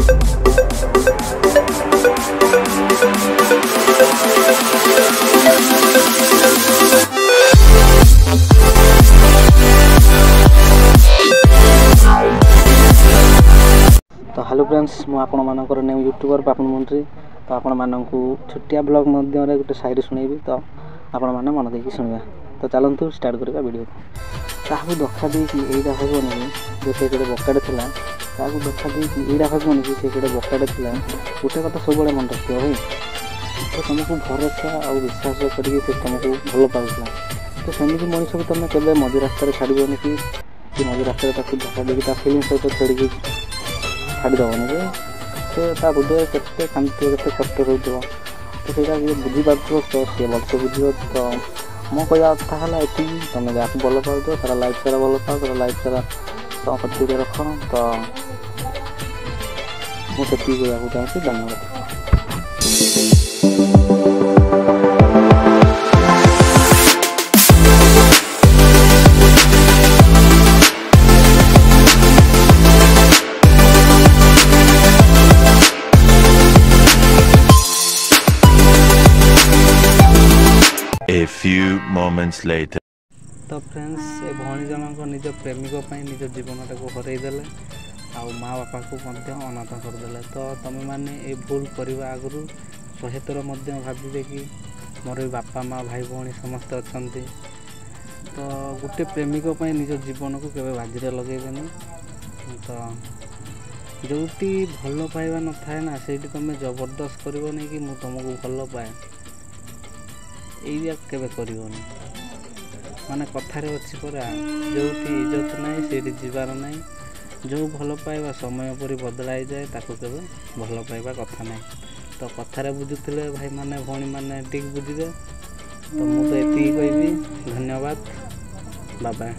तो hello friends मु आपण मानकर न्यू यूट्यूबर पापन मंत्री तो आपण मानकू छोटिया ब्लॉग मध्य रे गोटे शायरी सुनेबी तो आपण माने मन देकी सुनिबा तो चलंतु स्टार्ट करबा वीडियो ताहू धोखा दे कि एइडा होबनी जे से केडे बकाडे थिला ताहू धोखा दे कि एइडा होबनी कि से केडे बकाडे थिला गोटे कथा सब बडे मन रखियो भाई तो तुमको भरोसा और विश्वास करके से तुमको भलो पाउला तो सेमिति मनुष्य को तुम केबे मझी रास्ता रे छाड़िबोनी कि मझी रास्ता रे ताकू धोखा दे कि ता फीलिंग सहित छेड़ी छाड़ी दबनी जे से ता हृदय केते कांति केते कष्ट होइतो तो सेटा जे बुझी पाथो तो से बलसे बुझियो तो मो कहया था हला एति तमे जाक भलो पाउतो सारा लाइफ सारा भलो पाउ सारा लाइफ सारा तो पति रखो तो मो सेति को याकू चाहूँ धन्यवाद। A few moments later तो फ्रेंड्स ए भणी जनक निज प्रेमिक निज जीवन को हरई देले आ माँ बापा को अनाथ करदे तो तुम मैंने ये भूल करने आगु 100 थर भावे कि मोर बापा माँ भाई भौणी समस्ते अच्छा तो गोटे प्रेमिक निज जीवन को केवे बाजी लगेबेनि तो जो भल पाइबा न थाए ना से तुम जबरदस्त करनी कि मुझे तुमको भल पाए केवे करनी माने कथार अच्छी परा जो इज्जत ना से जीवार ना जो भल पाइबा समय पर बदलाई जाए ताको केवे भल पाइबा कथा ना तो कथार बुझुले भाई माने भौणी माने ठीक बुझे तो मुझे एति कहबी धन्यवाद बाय बाय।